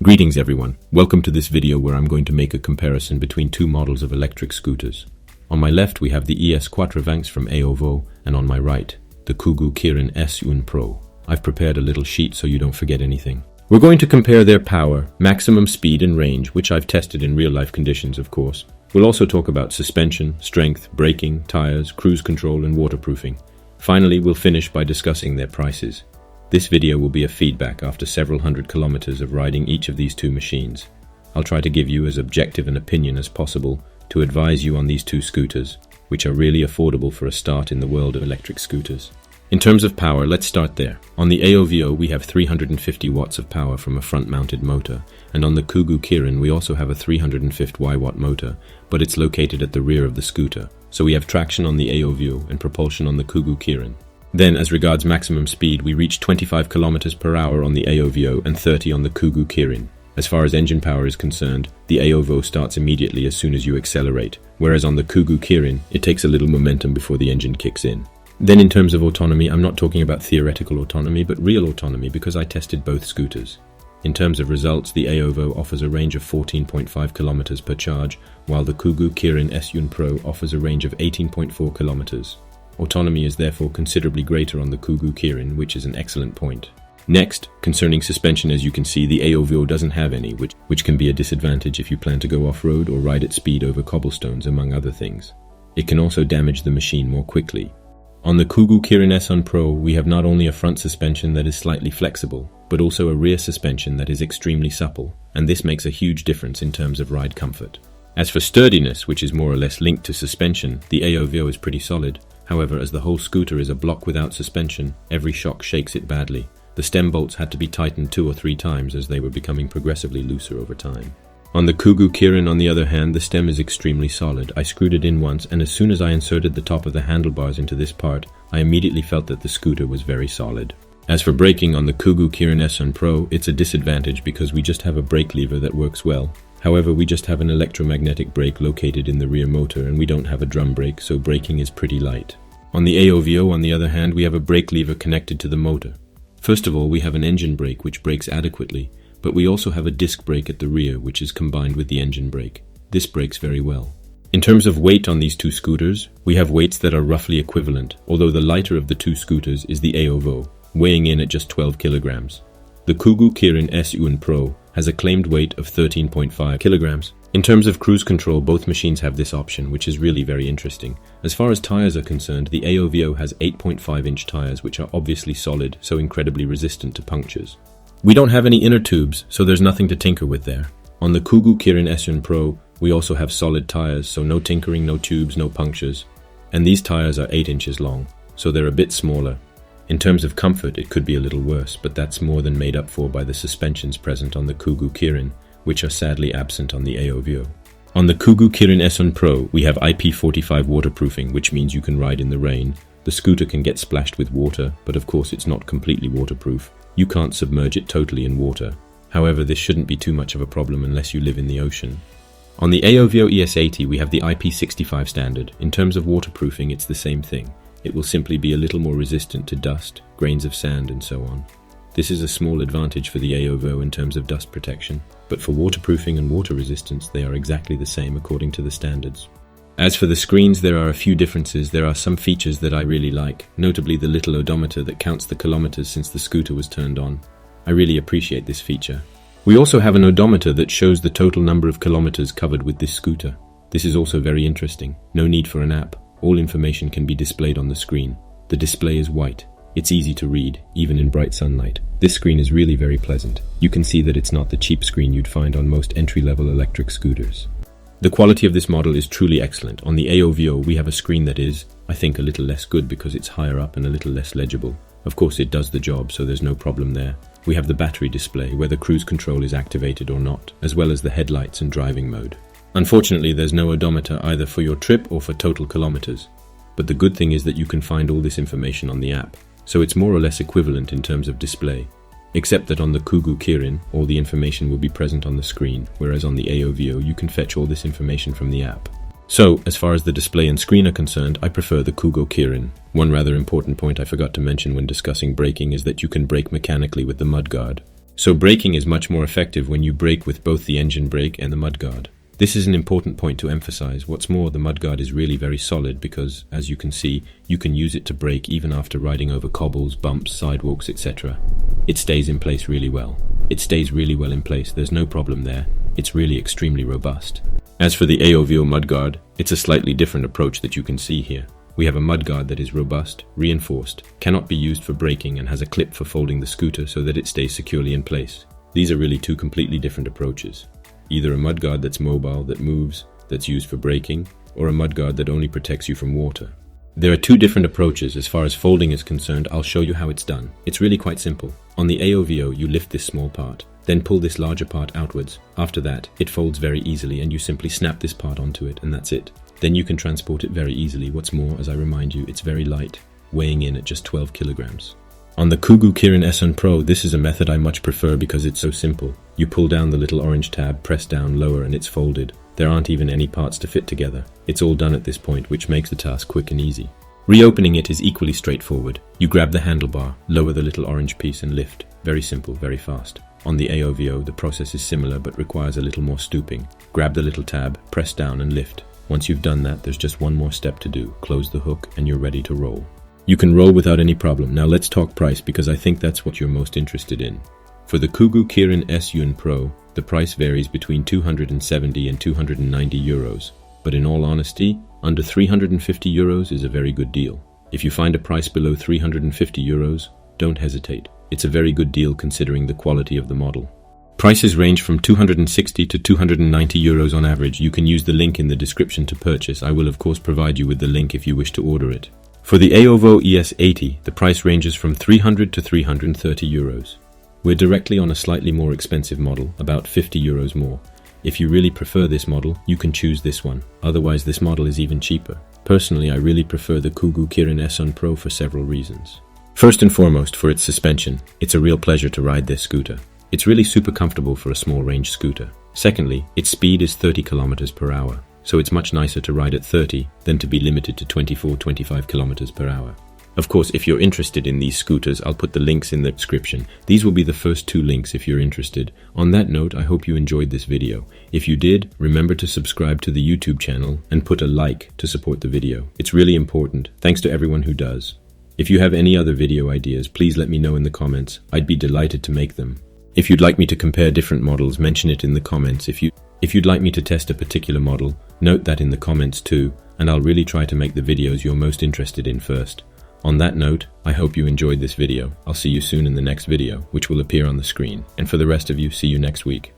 Greetings everyone, welcome to this video where I'm going to make a comparison between two models of electric scooters. On my left we have the ES4 from AOVO, and on my right, the KUGOO KIRIN S1 PRO. I've prepared a little sheet so you don't forget anything. We're going to compare their power, maximum speed and range, which I've tested in real-life conditions of course. We'll also talk about suspension, strength, braking, tires, cruise control and waterproofing. Finally, we'll finish by discussing their prices. This video will be a feedback after several hundred kilometers of riding each of these two machines. I'll try to give you as objective an opinion as possible to advise you on these two scooters, which are really affordable for a start in the world of electric scooters. In terms of power, let's start there. On the AOVO we have 350 watts of power from a front-mounted motor, and on the KUGOO KIRIN we also have a 350 watt motor, but it's located at the rear of the scooter, so we have traction on the AOVO and propulsion on the KUGOO KIRIN. Then, as regards maximum speed, we reach 25 km per hour on the AOVO and 30 on the KUGOO KIRIN. As far as engine power is concerned, the AOVO starts immediately as soon as you accelerate, whereas on the KUGOO KIRIN, it takes a little momentum before the engine kicks in. Then in terms of autonomy, I'm not talking about theoretical autonomy, but real autonomy because I tested both scooters. In terms of results, the AOVO offers a range of 14.5 km per charge, while the KUGOO KIRIN S1 PRO offers a range of 18.4 km. Autonomy is therefore considerably greater on the KUGOO KIRIN, which is an excellent point. Next, concerning suspension, as you can see, the AOVO doesn't have any, which can be a disadvantage if you plan to go off-road or ride at speed over cobblestones, among other things. It can also damage the machine more quickly. On the KUGOO KIRIN S1 PRO, we have not only a front suspension that is slightly flexible, but also a rear suspension that is extremely supple, and this makes a huge difference in terms of ride comfort. As for sturdiness, which is more or less linked to suspension, the AOVO is pretty solid. However, as the whole scooter is a block without suspension, every shock shakes it badly. The stem bolts had to be tightened 2 or 3 times as they were becoming progressively looser over time. On the KUGOO KIRIN, on the other hand, the stem is extremely solid. I screwed it in once, and as soon as I inserted the top of the handlebars into this part, I immediately felt that the scooter was very solid. As for braking on the KUGOO KIRIN S1 PRO, it's a disadvantage because we just have a brake lever that works well. However, we just have an electromagnetic brake located in the rear motor and we don't have a drum brake, so braking is pretty light. On the AOVO, on the other hand, we have a brake lever connected to the motor. First of all, we have an engine brake which brakes adequately, but we also have a disc brake at the rear which is combined with the engine brake. This brakes very well. In terms of weight on these two scooters, we have weights that are roughly equivalent, although the lighter of the two scooters is the AOVO, weighing in at just 12 kilograms. The KUGOO KIRIN S1 PRO has a claimed weight of 13.5 kilograms. In terms of cruise control, both machines have this option, which is really very interesting. As far as tires are concerned, the AOVO has 8.5-inch tires, which are obviously solid, so incredibly resistant to punctures. We don't have any inner tubes, so there's nothing to tinker with there. On the KUGOO KIRIN S1 PRO, we also have solid tires, so no tinkering, no tubes, no punctures. And these tires are 8 inches long, so they're a bit smaller. In terms of comfort, it could be a little worse, but that's more than made up for by the suspensions present on the KUGOO KIRIN, which are sadly absent on the AOVO. On the KUGOO KIRIN S1 PRO, we have IP45 waterproofing, which means you can ride in the rain. The scooter can get splashed with water, but of course it's not completely waterproof. You can't submerge it totally in water. However, this shouldn't be too much of a problem unless you live in the ocean. On the AOVO ES80, we have the IP65 standard. In terms of waterproofing, it's the same thing. It will simply be a little more resistant to dust, grains of sand and so on. This is a small advantage for the AOVO in terms of dust protection, but for waterproofing and water resistance they are exactly the same according to the standards. As for the screens, there are a few differences. There are some features that I really like, notably the little odometer that counts the kilometers since the scooter was turned on. I really appreciate this feature. We also have an odometer that shows the total number of kilometers covered with this scooter. This is also very interesting. No need for an app. All information can be displayed on the screen. The display is white. It's easy to read, even in bright sunlight. This screen is really very pleasant. You can see that it's not the cheap screen you'd find on most entry-level electric scooters. The quality of this model is truly excellent. On the AOVO, we have a screen that is, I think, a little less good because it's higher up and a little less legible. Of course, it does the job, so there's no problem there. We have the battery display, whether cruise control is activated or not, as well as the headlights and driving mode. Unfortunately, there's no odometer either for your trip or for total kilometers. But the good thing is that you can find all this information on the app, so it's more or less equivalent in terms of display. Except that on the KUGOO KIRIN, all the information will be present on the screen, whereas on the AOVO you can fetch all this information from the app. So, as far as the display and screen are concerned, I prefer the KUGOO KIRIN. One rather important point I forgot to mention when discussing braking is that you can brake mechanically with the mudguard. So braking is much more effective when you brake with both the engine brake and the mudguard. This is an important point to emphasize. What's more, the mudguard is really very solid because, as you can see, you can use it to brake even after riding over cobbles, bumps, sidewalks, etc. It stays in place really well. It stays really well in place, there's no problem there. It's really extremely robust. As for the AOVO mudguard, it's a slightly different approach that you can see here. We have a mudguard that is robust, reinforced, cannot be used for braking, and has a clip for folding the scooter so that it stays securely in place. These are really two completely different approaches. Either a mudguard that's mobile, that moves, that's used for braking, or a mudguard that only protects you from water. There are two different approaches. As far as folding is concerned, I'll show you how it's done. It's really quite simple. On the AOVO, you lift this small part, then pull this larger part outwards. After that, it folds very easily and you simply snap this part onto it and that's it. Then you can transport it very easily. What's more, as I remind you, it's very light, weighing in at just 12 kilograms. On the KUGOO KIRIN S1 PRO, this is a method I much prefer because it's so simple. You pull down the little orange tab, press down, lower, and it's folded. There aren't even any parts to fit together. It's all done at this point, which makes the task quick and easy. Reopening it is equally straightforward. You grab the handlebar, lower the little orange piece and lift. Very simple, very fast. On the AOVO, the process is similar but requires a little more stooping. Grab the little tab, press down and lift. Once you've done that, there's just one more step to do. Close the hook and you're ready to roll. You can roll without any problem. Now let's talk price because I think that's what you're most interested in. For the KUGOO KIRIN S1 PRO, the price varies between 270 and 290 euros. But in all honesty, under 350 euros is a very good deal. If you find a price below 350 euros, don't hesitate. It's a very good deal considering the quality of the model. Prices range from 260 to 290 euros on average. You can use the link in the description to purchase. I will of course provide you with the link if you wish to order it. For the AOVO ES80, the price ranges from 300 to 330 euros. We're directly on a slightly more expensive model, about 50 euros more. If you really prefer this model, you can choose this one. Otherwise, this model is even cheaper. Personally, I really prefer the KUGOO KIRIN S1 PRO for several reasons. First and foremost, for its suspension. It's a real pleasure to ride this scooter. It's really super comfortable for a small range scooter. Secondly, its speed is 30 kilometers per hour. So it's much nicer to ride at 30 than to be limited to 24-25 kilometers per hour. Of course, if you're interested in these scooters, I'll put the links in the description. These will be the first two links if you're interested. On that note, I hope you enjoyed this video. If you did, remember to subscribe to the YouTube channel and put a like to support the video. It's really important. Thanks to everyone who does. If you have any other video ideas, please let me know in the comments. I'd be delighted to make them. If you'd like me to compare different models, mention it in the comments. If you'd like me to test a particular model, note that in the comments too, and I'll really try to make the videos you're most interested in first. On that note, I hope you enjoyed this video. I'll see you soon in the next video, which will appear on the screen. And for the rest of you, see you next week.